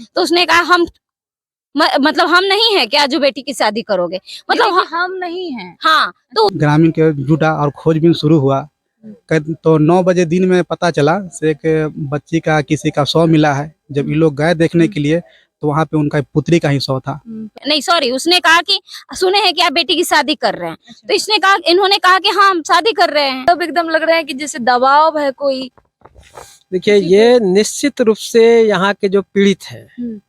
तो उसने कहा हम मतलब हम नहीं है क्या जो बेटी की शादी करोगे, मतलब हम नहीं हैं। हाँ। तो ग्रामीण के जुटा और खोजबीन शुरू हुआ। तो 9 बजे दिन में पता चला से एक बच्ची का किसी का शव मिला है। जब ये लोग गए देखने के लिए तो वहाँ पे उनका पुत्री का ही शव था। नहीं सॉरी, उसने कहा कि सुने हैं कि आप बेटी की शादी कर रहे हैं। तो इसने कहा, इन्होंने कहा कि हाँ हम शादी कर रहे हैं। तब एकदम लग रहा है कि जैसे दबाव है कोई। देखिए, ये निश्चित रूप से यहाँ के जो पीड़ित हैं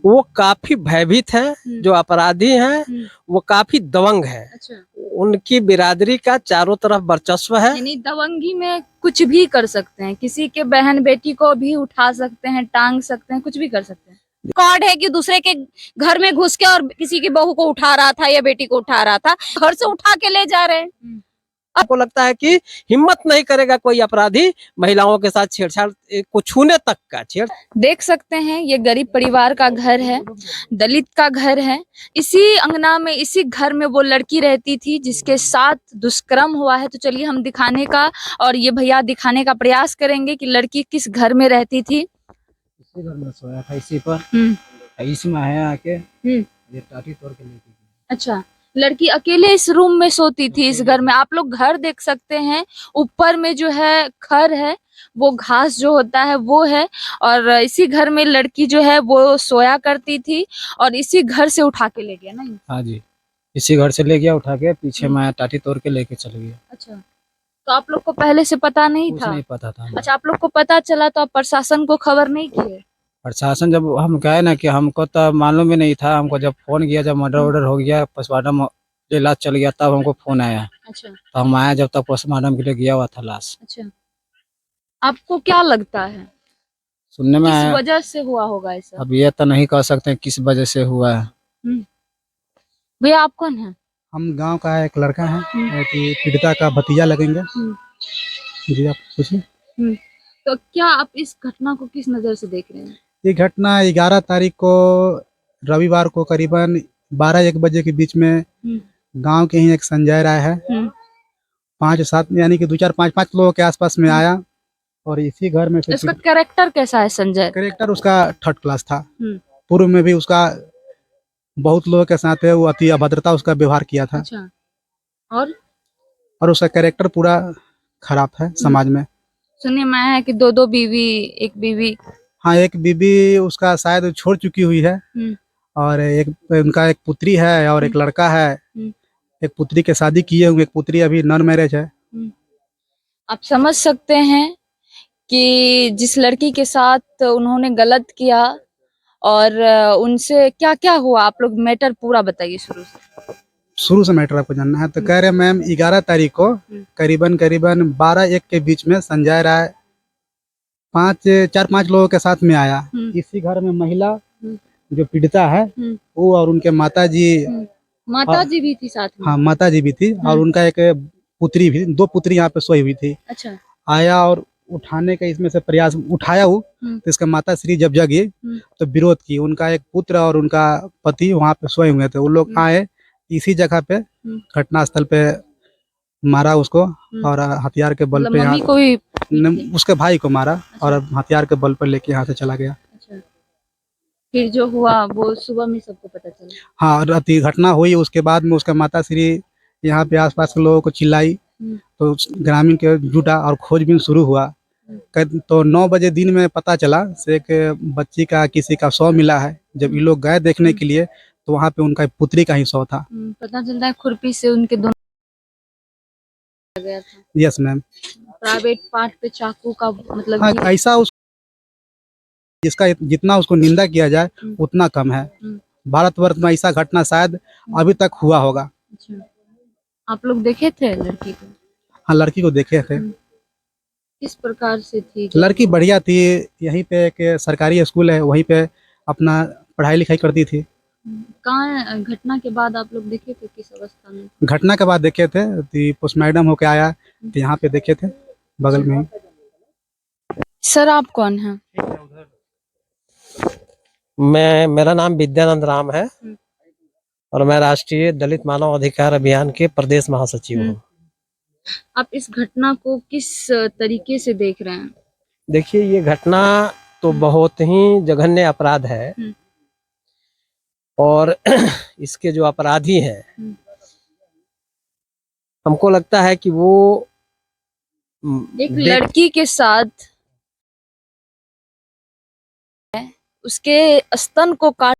वो काफी भयभीत है। जो अपराधी हैं वो काफी दबंग है। अच्छा। उनकी बिरादरी का चारों तरफ वर्चस्व है। यानी दबंगी में कुछ भी कर सकते हैं, किसी के बहन बेटी को भी उठा सकते हैं, टांग सकते हैं, कुछ भी कर सकते हैं। रिकॉर्ड है कि दूसरे के घर में घुस के और किसी की बहू को उठा रहा था या बेटी को उठा रहा था, घर से उठा के ले जा रहे हैं। आपको लगता है कि हिम्मत नहीं करेगा कोई अपराधी महिलाओं के साथ छेड़छाड़ को छूने तक का देख सकते हैं ये गरीब परिवार का घर है, दलित का घर है। इसी अंगना में, इसी घर में वो लड़की रहती थी जिसके साथ दुष्कर्म हुआ है। तो चलिए हम दिखाने का, और ये भैया दिखाने का प्रयास करेंगे कि लड़की किस घर में रहती थी। इसी घर में सोया था, इसी पर इसमें आया आके ये टाटी तोड़ के लेके गया। अच्छा, लड़की अकेले इस रूम में सोती थी इस घर में। आप लोग घर देख सकते हैं, ऊपर में जो है खर है, वो घास जो होता है वो है, और इसी घर में लड़की जो है वो सोया करती थी, और इसी घर से उठा के ले गया। नहीं, हाँ जी, इसी घर से ले गया उठा के, पीछे मैं टाटी तोड़ के लेके चल गया। अच्छा, तो आप लोग को पहले से पता नहीं कुछ था? नहीं पता था। अच्छा, आप लोग को पता चला तो आप प्रशासन को खबर नहीं किए? प्रशासन जब हम गए ना कि हमको तो मालूम ही नहीं था। हमको जब फोन किया, जब मर्डर वर्डर हो गया, पोस्टमार्टम इलाज चल गया, तब हमको फोन आया। अच्छा। तो हम आए जब तक पोस्टमार्टम के लिए गया हुआ था लाश। अच्छा, आपको क्या लगता है सुनने में किस आया। वजह से हुआ होगा ऐसा? अब ये तो नहीं कह सकते किस वजह से हुआ है। भैया आप कौन है? हम गांव का एक लड़का है कि पीड़िता का भतीजा लगेंगे। जी आप पूछिए। तो क्या आप इस घटना को किस नजर से देख रहे हैं? ये घटना 11 तारीख को रविवार को करीबन 12-1 बजे के बीच में गांव के ही एक संजय राय है, 5-7 यानी कि 2-4-5 लोगों के आसपास में आया। और इसी घर में से इसका कैरेक्टर कैसा है संजय? कैरेक्टर उसका 3rd क्लास था। पूर्व में भी उसका बहुत लोगों के साथ है वो अति अभद्रता उसका व्यवहार किया था। अच्छा, और उसका कैरेक्टर पूरा खराब है समाज में। सुनिए मैं है कि 2 बीवी, एक बीवी। हाँ, एक बीबी उसका शायद छोड़ चुकी हुई है, और एक उनका एक पुत्री है और एक लड़का है। एक पुत्री के शादी किए हुए, एक पुत्री अभी नॉन मैरिज है। आप समझ सकते हैं कि जिस लड़की के साथ उन्होंने गलत किया और उनसे क्या क्या हुआ। आप लोग मैटर पूरा बताइए शुरू से मैटर आपको जानना है तो कह रहे मैम 11 तारीख को करीबन 12-1 के बीच में संजय राय 4-5 लोगों के साथ में आया। इसी घर में महिला जो पीड़िता है वो और उनके माता जी भी थी साथ में। हाँ, माता जी भी थी और उनका एक पुत्री भी, 2 पुत्री यहाँ पे सोई हुई थी। अच्छा। आया और उठाने का इसमें से प्रयास उठाया वो, तो इसका माता श्री जब जगी तो विरोध की। उनका एक पुत्र और उनका पति वहाँ पे सोए हुए थे। वो लोग आए इसी जगह पे, घटना स्थल पे मारा उसको और हथियार के बल पे उसके भाई को मारा। अच्छा। और हथियार के बल पर लेके यहाँ से चला गया। अच्छा। फिर जो हुआ वो सुबह में सबको पता चला? हाँ, रात घटना हुई उसके बाद में उसका माता श्री यहाँ पे आसपास के लोगों को चिल्लाई तो ग्रामीण के जुटा और खोजबीन शुरू हुआ। तो 9 बजे दिन में पता चला से एक बच्ची का किसी का शव मिला है। जब ये लोग गए देखने के लिए तो वहाँ पे उनका पुत्री का ही शव था। पता चलता है खुरपी से उनके दोनों गया था। Yes ma'am. प्राइवेट पार्ट पे चाकू का मतलब हाँ, ऐसा जिसका जितना उसको निंदा किया जाए उतना कम है। भारतवर्ष में ऐसा घटना शायद अभी तक हुआ होगा। अच्छा। आप लोग देखे थे लड़की को? हाँ, लड़की को देखे थे। किस प्रकार से थी? लड़की बढ़िया थी। यहीं पे एक सरकारी स्कूल है, वहीं पे अपना पढ़ाई लिखाई करती थी। कहाँ घटना के बाद आप लोग देखे थे, किस अवस्था में? घटना के बाद देखे थे, पोस्टमार्टम होके आया तो यहाँ पे देखे थे बगल में ही। सर आप कौन हैं? मेरा नाम विद्यानंद राम है और मैं राष्ट्रीय दलित मानव अधिकार अभियान के प्रदेश महासचिव हूँ। आप इस घटना को किस तरीके से देख रहे हैं? देखिए, ये घटना तो बहुत ही जघन्य अपराध है। और इसके जो अपराधी हैं, हमको लगता है कि वो एक लड़की के साथ उसके स्तन को काट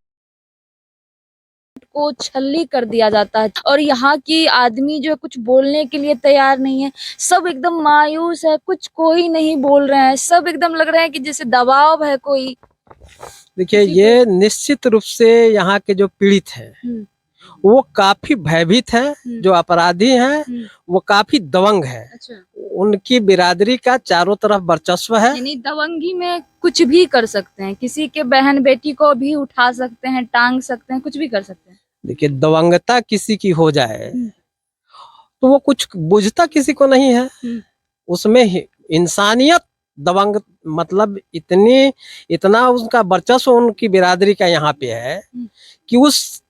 को छल्ली कर दिया जाता है और यहाँ की आदमी जो है कुछ बोलने के लिए तैयार नहीं है। सब एकदम मायूस है, कुछ कोई नहीं बोल रहे हैं, सब एकदम लग रहा है कि जैसे दबाव है कोई। देखिए, ये निश्चित रूप से यहाँ के जो पीड़ित हैं वो काफी भयभीत हैं। जो अपराधी हैं वो काफी दबंग है। अच्छा। उनकी बिरादरी का चारों तरफ वर्चस्व है। यानी दबंगी में कुछ भी कर सकते हैं, किसी के बहन बेटी को भी उठा सकते हैं, टांग सकते हैं, कुछ भी कर सकते हैं। देखिए, दबंगता किसी की हो जाए तो वो कुछ बुझता किसी को नहीं है। उसमें इंसानियत दबंग मतलब इतना उनका वर्चस्व उनकी बिरादरी का यहाँ पे है कि उस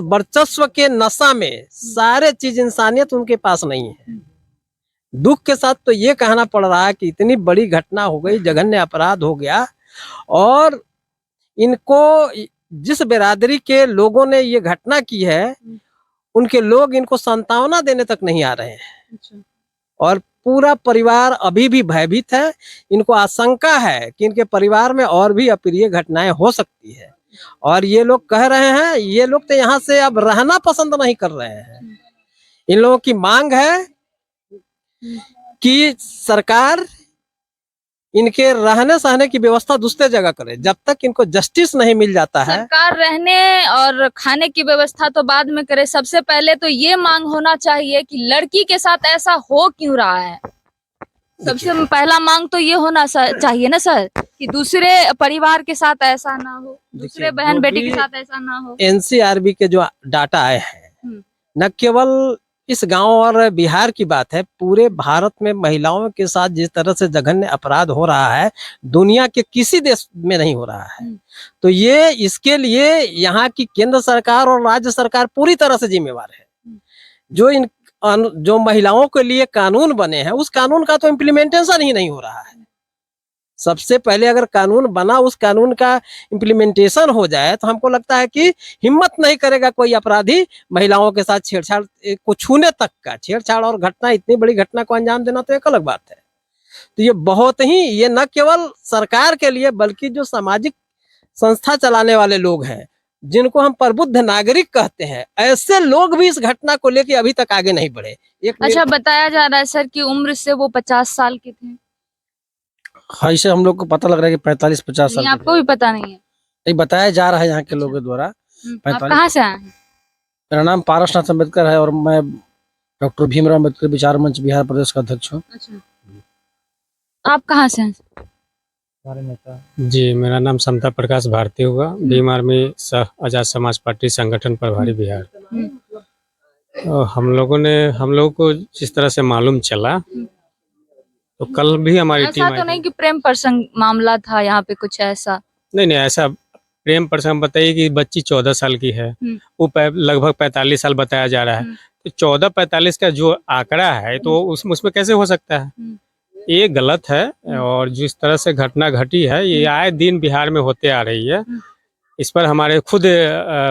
वर्चस्व के नशा में सारे चीज इंसानियत उनके पास नहीं है। दुख के साथ तो ये कहना पड़ रहा है कि इतनी बड़ी घटना हो गई, जघन्य अपराध हो गया और इनको जिस बिरादरी के लोगों ने ये घटना की है उनके लोग इनको सांत्वना देने तक नहीं आ रहे हैं। और पूरा परिवार अभी भी भयभीत है। इनको आशंका है कि इनके परिवार में और भी अप्रिय घटनाएं हो सकती है और ये लोग कह रहे हैं, ये लोग तो यहाँ से अब रहना पसंद नहीं कर रहे हैं। इन लोगों की मांग है कि सरकार इनके रहने सहने की व्यवस्था दूसरे जगह करे। जब तक इनको जस्टिस नहीं मिल जाता है, सरकार रहने और खाने की व्यवस्था तो बाद में करे, सबसे पहले तो ये मांग होना चाहिए कि लड़की के साथ ऐसा हो क्यों रहा है। सबसे पहला मांग तो ये होना चाहिए ना सर कि दूसरे परिवार के साथ ऐसा ना हो, दूसरे बहन बेटी के साथ ऐसा ना हो। एनसीआरबी के जो डाटा आए हैं, न केवल इस गांव और बिहार की बात है, पूरे भारत में महिलाओं के साथ जिस तरह से जघन्य अपराध हो रहा है दुनिया के किसी देश में नहीं हो रहा है। तो ये इसके लिए यहाँ की केंद्र सरकार और राज्य सरकार पूरी तरह से जिम्मेवार है। जो महिलाओं के लिए कानून बने हैं उस कानून का तो इम्प्लीमेंटेशन ही नहीं हो रहा है। सबसे पहले अगर कानून बना, उस कानून का इम्प्लीमेंटेशन हो जाए तो हमको लगता है कि हिम्मत नहीं करेगा कोई अपराधी महिलाओं के साथ छेड़छाड़ को छूने तक का। छेड़छाड़ और घटना, इतनी बड़ी घटना को अंजाम देना तो एक अलग बात है। तो ये बहुत ही, ये न केवल सरकार के लिए बल्कि जो सामाजिक संस्था चलाने वाले लोग हैं, जिनको हम प्रबुद्ध नागरिक कहते हैं, ऐसे लोग भी इस घटना को लेकर अभी तक आगे नहीं बढ़े। अच्छा, बताया जा रहा है सर कि उम्र से वो 50 साल के थे। हाँ, इसे हम लोग को पता लग रहा है कि 45-50 साल। आपको भी पता नहीं है? नहीं, बताया जा रहा है यहाँ के लोगों के द्वारा। आप कहाँ से आए हैं? मेरा नाम पारसनाथ अम्बेडकर है और मैं डॉक्टर भीमराव अम्बेडकर विचार मंच बिहार प्रदेश का अध्यक्ष हूँ। अच्छा, आप कहाँ से हैं? जी, मेरा नाम समता प्रकाश भारती होगा, भीम आर्मी सह आजाद समाज पार्टी संगठन प्रभारी बिहार। तो हम लोगों को जिस तरह से मालूम चला तो कल भी हमारी टीम ऐसा तो नहीं कि प्रेम प्रसंग मामला था यहाँ पे कुछ ऐसा? नहीं, ऐसा प्रेम प्रसंग बताइए कि बच्ची 14 साल की है, वो लगभग 45 साल बताया जा रहा है। तो 14-45 का जो आंकड़ा है तो उसमें कैसे हो सकता है? ये गलत है। और जिस तरह से घटना घटी है ये आए दिन बिहार में होते आ रही है। इस पर हमारे खुद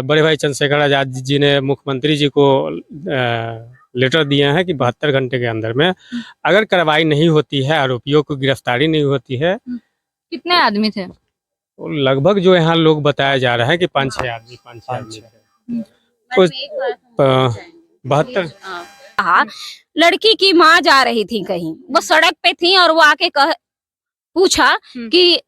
बड़े भाई चंद्रशेखर आजाद जी ने मुख्यमंत्री जी को लेटर दिए हैं कि 72 घंटे के अंदर में अगर कार्रवाई नहीं होती है, आरोपियों को गिरफ्तारी नहीं होती है। कितने आदमी थे? लगभग जो यहाँ लोग बताया जा रहा है कि 5-6 आदमी थे। तो 72 हाँ, लड़की की माँ जा रही थी कहीं, वो सड़क पे थी और वो आके पूछा कि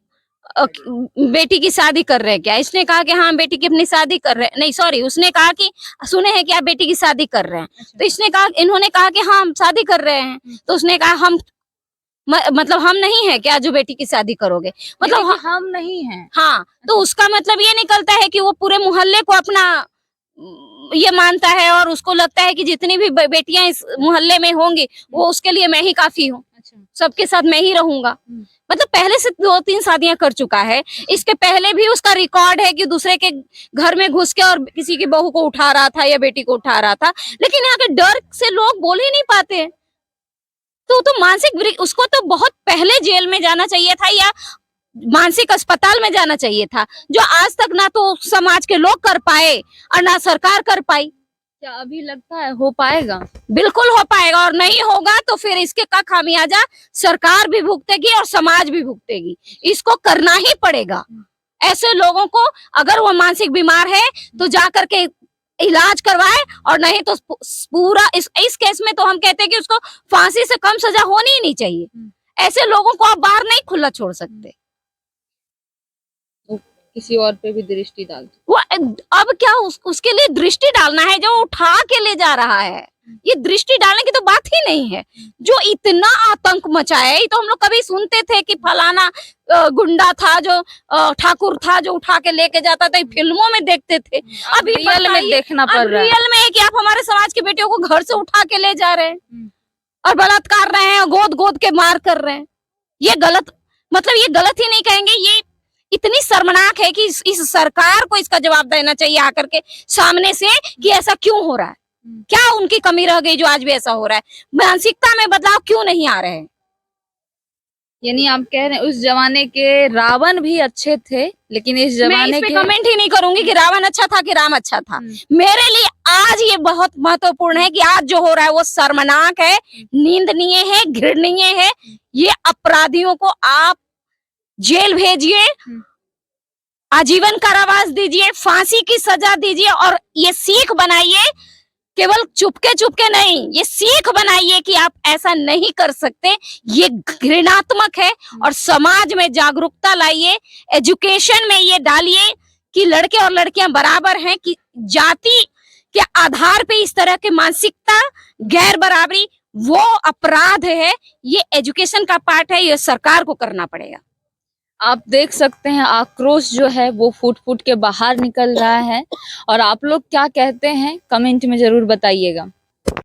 बेटी की शादी कर रहे हैं क्या? इसने कहा कि हाँ बेटी की अपनी शादी कर रहे हैं। नहीं सॉरी, उसने कहा कि सुने हैं कि आप बेटी की शादी कर रहे हैं। तो इन्होंने कहा कि हाँ हम शादी कर रहे हैं। तो उसने कहा हम मतलब हम नहीं है क्या जो बेटी की शादी करोगे? मतलब हम नहीं हैं। हाँ, तो उसका मतलब ये निकलता है कि वो पूरे मोहल्ले को अपना ये मानता है और उसको लगता है कि जितनी भी बेटियां इस मोहल्ले में होंगी वो उसके लिए मैं ही काफी हूँ, सबके साथ मैं ही रहूंगा। मतलब पहले से 2-3 शादियां कर चुका है। इसके पहले भी उसका रिकॉर्ड है कि दूसरे के घर में घुस के और किसी की बहू को उठा रहा था या बेटी को उठा रहा था। लेकिन यहाँ के डर से लोग बोल ही नहीं पाते। तो मानसिक उसको तो बहुत पहले जेल में जाना चाहिए था या मानसिक अस्पताल में जाना चाहिए था, जो आज तक ना तो समाज के लोग कर पाए और ना सरकार कर पाई। क्या अभी लगता है हो पाएगा? बिल्कुल हो पाएगा, और नहीं होगा तो फिर इसके का खामियाजा सरकार भी भुगतेगी और समाज भी भुगतेगी। इसको करना ही पड़ेगा। ऐसे लोगों को अगर वो मानसिक बीमार है तो जा करके इलाज करवाए, और नहीं तो पूरा इस केस में तो हम कहते हैं कि उसको फांसी से कम सजा होनी ही नहीं चाहिए। ऐसे लोगों को आप बाहर नहीं खुला छोड़ सकते। किसी और पे भी दृष्टि डाल वो अब क्या उसके लिए दृष्टि डालना है? जो उठा के ले जा रहा है, ये दृष्टि डालने की तो बात ही नहीं है। जो इतना आतंक मचाया है, तो हम लोग कभी सुनते थे कि फलाना गुंडा था, जो ठाकुर था, जो उठा के लेके जाता था, फिल्मों में देखते थे। अभी रियल में देखना पड़ रहा है। रियल में है कि आप हमारे समाज की बेटियों को घर से उठा के ले जा रहे हैं और बलात्कार रहे हैं, गोद गोद के मार कर रहे हैं। ये गलत, मतलब ये गलत ही नहीं कहेंगे, ये इतनी शर्मनाक है कि इस सरकार को इसका जवाब देना चाहिए आकर के सामने से कि ऐसा क्यों हो रहा है। क्या उनकी कमी रह गई जो आज भी ऐसा हो रहा है? मानसिकता में बदलाव क्यों नहीं आ रहे हैं? यानी आप कह रहे हैं उस जमाने के रावण भी अच्छे थे, लेकिन इस मैं जमाने इस पे के कमेंट ही नहीं करूंगी कि रावण अच्छा था कि राम अच्छा था। मेरे लिए आज ये बहुत महत्वपूर्ण है कि आज जो हो रहा है वो शर्मनाक है, निंदनीय है, घृणीय है। ये अपराधियों को आप जेल भेजिए, आजीवन कारावास दीजिए, फांसी की सजा दीजिए, और ये सीख बनाइए। केवल चुपके नहीं, ये सीख बनाइए कि आप ऐसा नहीं कर सकते। ये घृणात्मक है, और समाज में जागरूकता लाइए, एजुकेशन में ये डालिए कि लड़के और लड़कियां बराबर हैं, कि जाति के आधार पे इस तरह के मानसिकता, गैर बराबरी वो अपराध है। ये एजुकेशन का पार्ट है, ये सरकार को करना पड़ेगा। आप देख सकते हैं आक्रोश जो है वो फूट फूट के बाहर निकल रहा है। और आप लोग क्या कहते हैं कमेंट में जरूर बताइएगा।